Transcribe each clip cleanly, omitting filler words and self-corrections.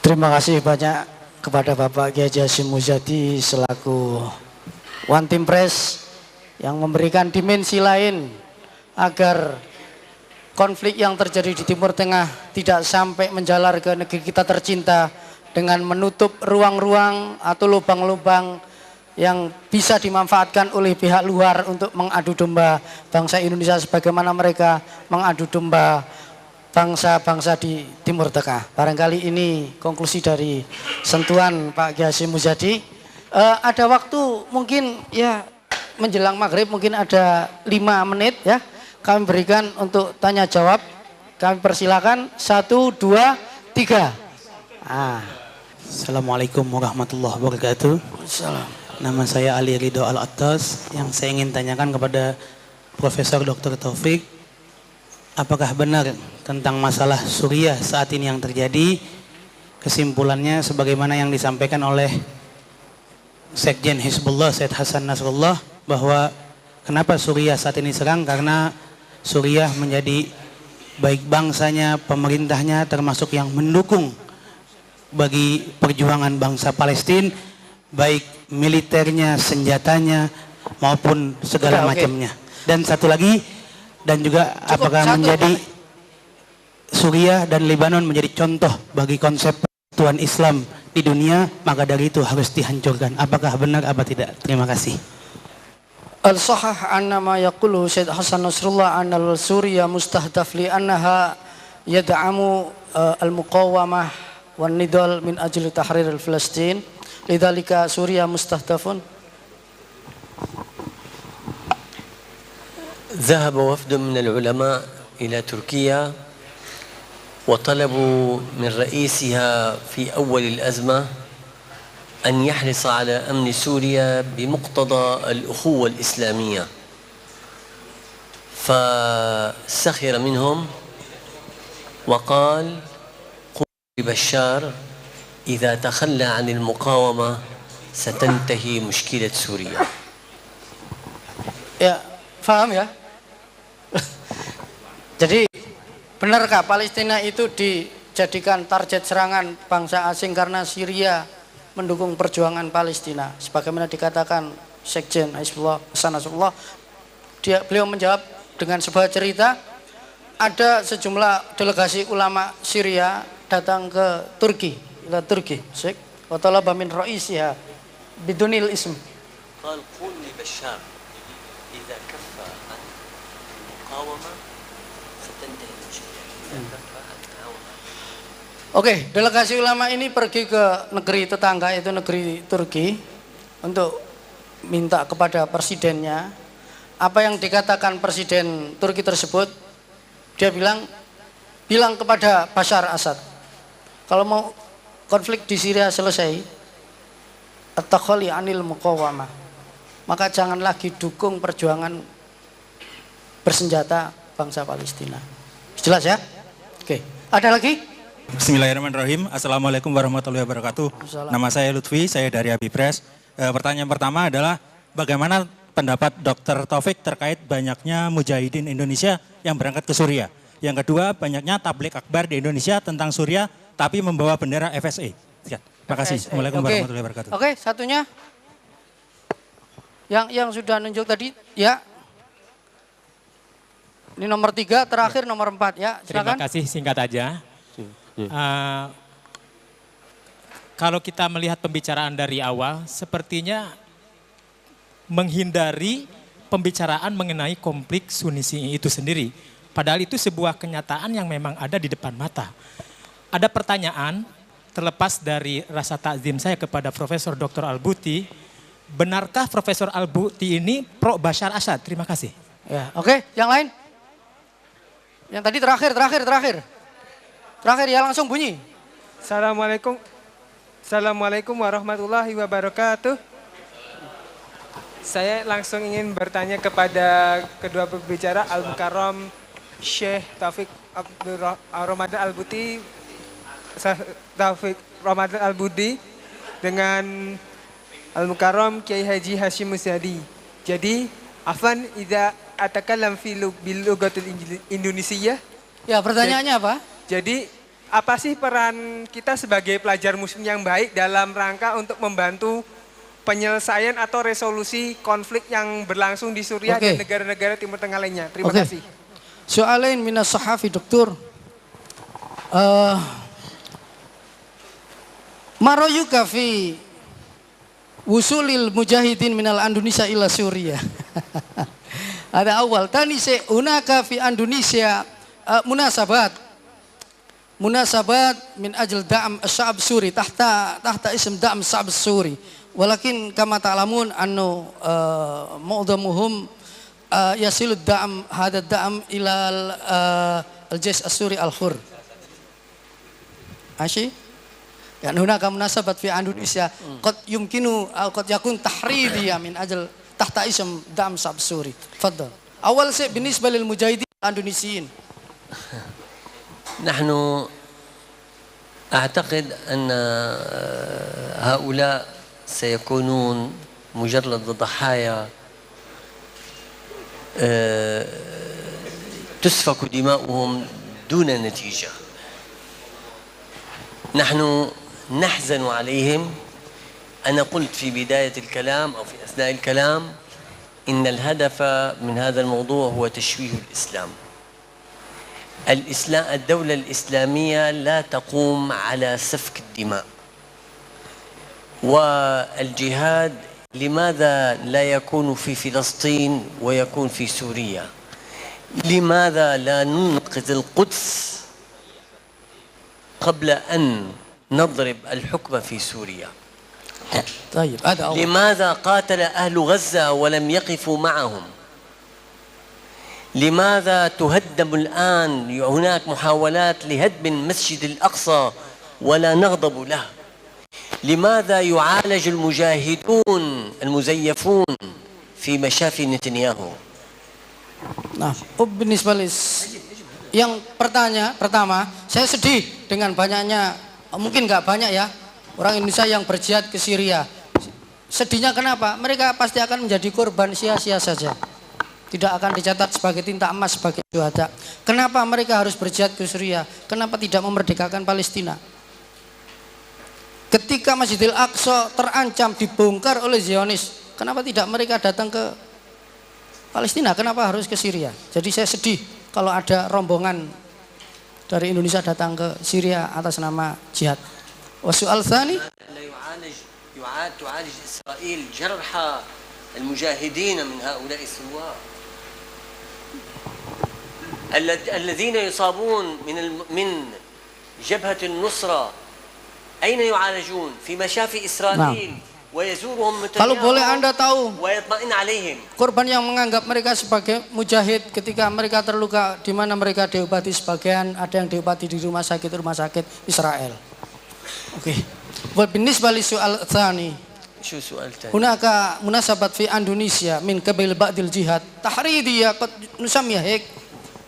Terima kasih banyak kepada Bapak Kiai Haji Hashim Muzadi selaku One Team Press yang memberikan dimensi lain agar konflik yang terjadi di Timur Tengah tidak sampai menjalar ke negeri kita tercinta dengan menutup ruang-ruang atau lubang-lubang yang bisa dimanfaatkan oleh pihak luar untuk mengadu domba bangsa Indonesia sebagaimana mereka mengadu domba bangsa-bangsa di Timur Tengah. Barangkali ini konklusi dari sentuhan Pak Kiai Hashim Muzadi. Ada waktu mungkin ya menjelang maghrib, mungkin ada 5 menit ya kami berikan untuk tanya jawab. Kami persilakan 1, 2, 3. Assalamualaikum warahmatullahi wabarakatuh. Nama saya Ali Ridho Al-Attas. Yang saya ingin tanyakan kepada Profesor Dr. Taufik, apakah benar tentang masalah Suriah saat ini yang terjadi? Kesimpulannya sebagaimana yang disampaikan oleh Sekjen Hizbullah Said Hasan Nasrullah, bahwa kenapa Suriah saat ini serang, karena Suriah menjadi baik bangsanya, pemerintahnya termasuk yang mendukung bagi perjuangan bangsa Palestina, baik militernya, senjatanya maupun segala macamnya. Dan satu lagi, dan juga apakah menjadi Suriah dan Lebanon menjadi contoh bagi konsep persatuan Islam di dunia, maka dari itu harus dihancurkan. Apakah benar apa tidak? Terima kasih. Al-sahah anna ma yaqulu Syed Hasan Nasrullah anna Suriah mustahdaf li annaha yad'amu al-muqawamah wan nidal min ajli tahrir al-Filistin. Lidzalika Suriah mustahdafun. ذهب وفد من العلماء إلى تركيا وطلبوا من رئيسها في أول الأزمة أن يحرص على أمن سوريا بمقتضى الأخوة الإسلامية، فسخر منهم وقال: قولوا لبشار إذا تخلى عن المقاومة ستنتهي مشكلة سوريا. Ya, paham ya? Jadi benarkah Palestina itu dijadikan target serangan bangsa asing karena Syria mendukung perjuangan Palestina? Sebagaimana dikatakan Sekjen Hizbullah Hasan Nasrullah, beliau menjawab dengan sebuah cerita. Ada sejumlah delegasi ulama Syria datang ke Turki, Syekh, wa talaba min ra'isiha bidunil ism. قال قل لبشار إذا كف عن المقاومة ستنتهي المشكلة. Oke, delegasi ulama ini pergi ke negeri tetangga, itu negeri Turki, untuk minta kepada presidennya. Apa yang dikatakan presiden Turki tersebut, dia bilang kepada Bashar Assad, kalau mau konflik di Syria selesai, at-takhali anil muqawamah, maka jangan lagi dukung perjuangan bersenjata bangsa Palestina. Jelas ya? Oke, ada lagi? Bismillahirrahmanirrahim. Assalamualaikum warahmatullahi wabarakatuh. Nama saya Lutfi, saya dari Abi Press. Pertanyaan pertama adalah bagaimana pendapat Dr. Taufik terkait banyaknya mujahidin Indonesia yang berangkat ke Suriah. Yang kedua, banyaknya tablik akbar di Indonesia tentang Suriah tapi membawa bendera FSA. Terima kasih. Assalamualaikum warahmatullahi wabarakatuh. Oke, satunya yang sudah nunjuk tadi ya. Ini nomor 3, terakhir nomor 4 ya. Silakan. Terima kasih, singkat aja. Kalau kita melihat pembicaraan dari awal, sepertinya menghindari pembicaraan mengenai konflik Sunni itu sendiri. Padahal itu sebuah kenyataan yang memang ada di depan mata. Ada pertanyaan, terlepas dari rasa takzim saya kepada Profesor Dr. Al-Buti, benarkah Profesor Al-Buti ini pro Bashar Assad? Terima kasih. Ya, oke, yang lain? Yang tadi terakhir ya, langsung bunyi. Assalamualaikum warahmatullahi wabarakatuh. Saya langsung ingin bertanya kepada kedua pembicara, Al-Mukarram Syekh Taufik Ramadan Al-Buti, Taufik Ramadan Al-Budi, dengan Al-Mukarram Kiai Haji Hashim Muzadi. Jadi, afan idza atakallam bil lughatil Indonesia. Ya, pertanyaannya apa? Jadi apa sih peran kita sebagai pelajar muslim yang baik dalam rangka untuk membantu penyelesaian atau resolusi konflik yang berlangsung di Suriah dan negara-negara Timur Tengah lainnya? Terima kasih. Soalain minas sahafi doktor. Maroyuka fi wusulil mujahidin minal Indonesia ila Suriah. Ada awal tani se unaka fi Indonesia munasabat min ajl da'am asy'ab Suri tahta ism da'am sya'b Suri, walakin kama ta'lamun annu mu'dhamuhum yasilu da'am hada da'am ila al-jaysh as-Suri al-Hur. Ashi ya hunaka munasabat fi Indonesia qad yumkinu qad yakun tahridiyya min ajl tahta ism da'am sya'b Suri. Tafadhal. Awal se binisbah lil mujahidin al-Indonesiyin. نحن أعتقد أن هؤلاء سيكونون مجرد ضحايا تسفك دماؤهم دون نتيجة. نحن نحزن عليهم. أنا قلت في بداية الكلام أو في أثناء الكلام إن الهدف من هذا الموضوع هو تشويه الإسلام. الدولة الإسلامية لا تقوم على سفك الدماء، والجهاد لماذا لا يكون في فلسطين ويكون في سوريا؟ لماذا لا ننقذ القدس قبل أن نضرب الحكم في سوريا؟ طيب هذا أول. لماذا قاتل أهل غزة ولم يقفوا معهم؟ لماذا تهدم الآن؟ هناك محاولات لهدم المسجد الأقصى ولا نغضب له. لماذا يعالج المجاهدون المزيفون في مشافي نتنياهو؟ Nah, yang pertama, saya sedih dengan banyaknya, mungkin nggak banyak ya, orang Indonesia yang berjihad ke Syria. Sedihnya kenapa? Mereka pasti akan menjadi korban sia-sia saja. Tidak akan dicatat sebagai tinta emas sebagai syuhada. Kenapa mereka harus berjihad ke Syria? Kenapa tidak memerdekakan Palestina? Ketika Masjidil Aqsa terancam dibongkar oleh Zionis, kenapa tidak mereka datang ke Palestina? Kenapa harus ke Syria? Jadi saya sedih kalau ada rombongan dari Indonesia datang ke Syria atas nama jihad. Wasu'al tsani تعالج إسرائيل جرحى المجاهدين من هؤلاء الثوار الذين يصابون من جبهة النصرة. أين يعالجون؟ في مشافي إسرائيل. ويزورهم Kalau boleh Anda tahu ويطمئن عليهم. korban yang menganggap mereka sebagai mujahid ketika mereka terluka, di mana mereka diobati sebagian, ada yang diobati di rumah sakit Israel. Oke. Wa binisbah li su'al tsani. شو سؤال ثاني؟ هناك مناسبة في إندونيسيا من قبل بعض الجهات تحريضية قد نسميها هيك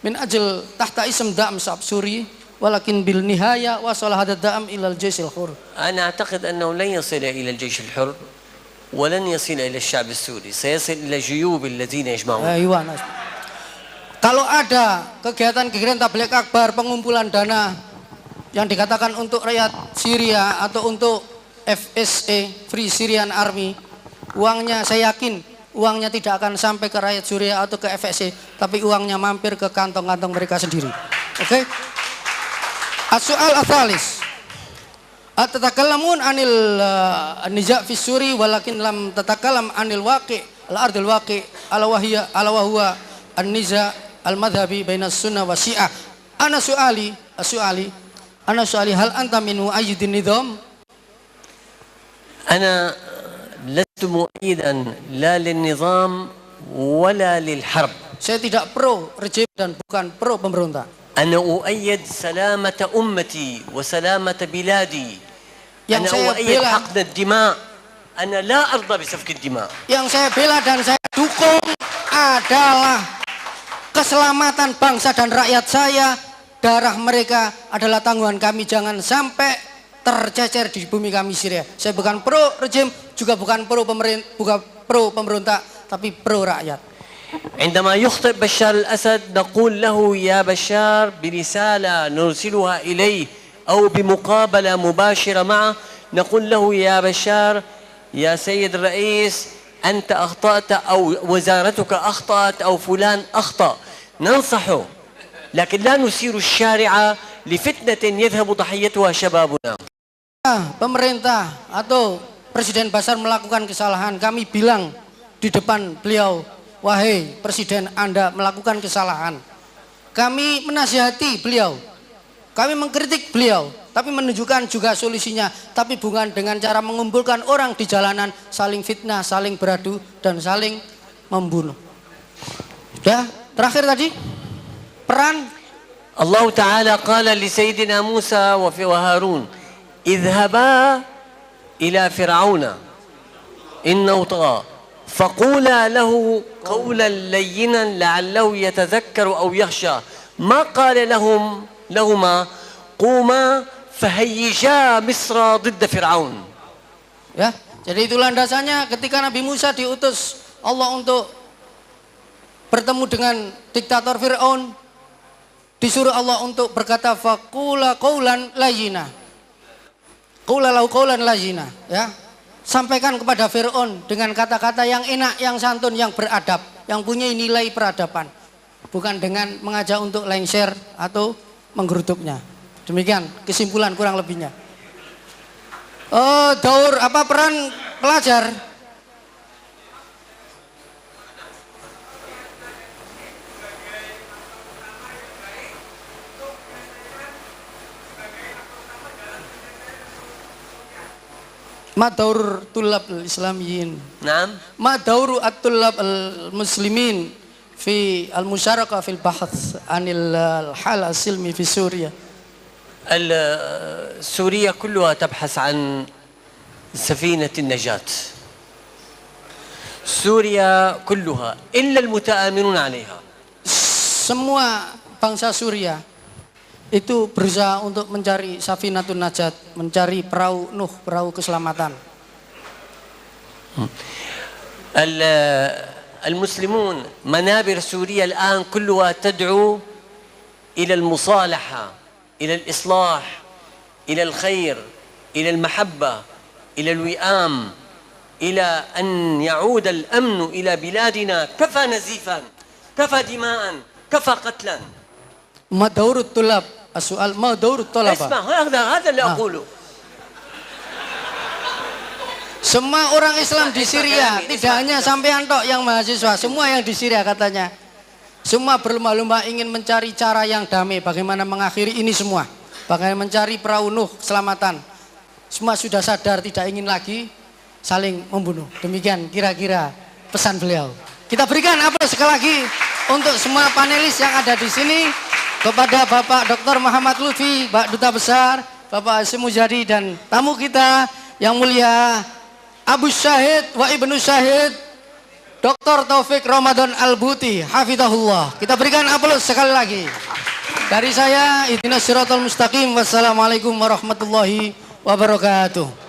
من أجل تحت اسم دعم شعب سوري، ولكن بالنهاية وصل هذا الدعم إلى الجيش الحر. أنا أعتقد أنه لن يصل إلى الجيش الحر ولن يصل إلى الشعب السوري، سيصل إلى جيوب الذين يجمعون. أيوة. Kalau ada kegiatan-kegiatan tabligh akbar, pengumpulan dana yang dikatakan untuk rakyat Syria atau untuk FSA, Free Syrian Army, uangnya saya yakin uangnya tidak akan sampai ke rakyat Syria atau ke FSA, tapi uangnya mampir ke kantong-kantong mereka sendiri. Oke? As-su'al ats-tsalis. Tatakallamun anil niza' fi Suri walakin lam tatakallam anil waqi' al-ardil waqi' ala huwa an-niza' al-madhhabi baina sunnah wa syiah. Ana su'ali hal anta min mu'ayyidin nizam? أنا لست مؤيدا لا للنظام ولا للحرب. Saya tidak pro rejim dan bukan pro pemberontak. أنا أؤيد سلامة أمتي وسلامة بلادي. أنا أؤيد حقن الدماء. أنا لا أرضى بسفك الدماء. Yang saya bela dan saya dukung adalah keselamatan bangsa dan rakyat saya. Darah mereka adalah tanggungan kami, jangan sampai tercecer di bumi kami Syria. Saya bukan pro rejim, juga bukan pro pemberontak, tapi pro rakyat. عندما يخطئ بشار الأسد نقول له يا بشار برسالة نرسلها إليه أو بمقابلة مباشرة معه نقول له يا بشار يا سيد الرئيس أنت أخطأت أو وزارتك أخطأت أو فلان أخطأ، ننصحه، لكن لا نثير الشارع لفتنة يذهب ضحيتها شبابنا. Pemerintah atau Presiden Bashar melakukan kesalahan, kami bilang di depan beliau, wahai Presiden, Anda melakukan kesalahan. Kami menasihati beliau, kami mengkritik beliau, tapi menunjukkan juga solusinya, tapi bukan dengan cara mengumpulkan orang di jalanan, saling fitnah, saling beradu, dan saling membunuh. Sudah, terakhir tadi, peran Allah Ta'ala qala li Sayyidina Musa wa Harun, idhaba ila Fir'auna, innahu tagha, faqula lahu qawlan layyinan la'allahu yatadhakkaru aw yakhsha, ma qala lahuma quma fahayyija Misra ضد Fir'aun. Ya, jadi itu landasannya ketika Nabi Musa diutus Allah untuk bertemu dengan diktator Fir'aun, disuruh Allah untuk berkata faqula qaulan layyina. Qula lahu qaulan layyina, ya. Sampaikan kepada Fir'aun dengan kata-kata yang enak, yang santun, yang beradab, yang punya nilai peradaban. Bukan dengan mengajak untuk lengser atau menggerutuknya. Demikian kesimpulan kurang lebihnya. Daur apa peran pelajar? Ma daur tulab al-islamiyin. Naam. Ma dauru at-tulab al-muslimin fi al-musyarakah fil bahth anil hal as-silmi fi Suria. سوريا كلها تبحث عن سفينة النجاة. سوريا كلها إلا المتآمرون عليها. Semua bangsa Suria itu berusaha untuk mencari Safinatun Najat, mencari perahu Nuh, perahu keselamatan. المسلمون منابر سوريا الآن كلها تدعو إلى المصالحة، إلى الإصلاح، إلى الخير، إلى المحبة، إلى الوئام، إلى أن يعود الأمن إلى بلادنا. كفى نزيفا، كفى دماء، كفى قتلا. ما دور الطلاب؟ السؤال ما دور الطلبة؟ اسمع، هذا اللي أقوله. Semua orang Islam di Syria, tidak hanya sampean tok yang mahasiswa, semua yang di Syria katanya. Semua berlomba-lomba ingin mencari cara yang damai, bagaimana mengakhiri ini semua. Bagaimana mencari perahu Nuh, keselamatan. Semua sudah sadar tidak ingin lagi saling membunuh. Demikian kira-kira pesan beliau. Kita berikan aplaus sekali lagi untuk semua panelis yang ada di sini. Kepada Bapak Dr. Muhammad Lutfi, Pak Duta Besar, Bapak Hasyim Muzadi, dan tamu kita yang mulia Abu Syahid wa Ibnu Syahid Dr. Taufik Ramadan Al-Buti, hafizahullah. Kita berikan aplaus sekali lagi. Dari saya, ihdinas siratal mustaqim. Wassalamualaikum warahmatullahi wabarakatuh.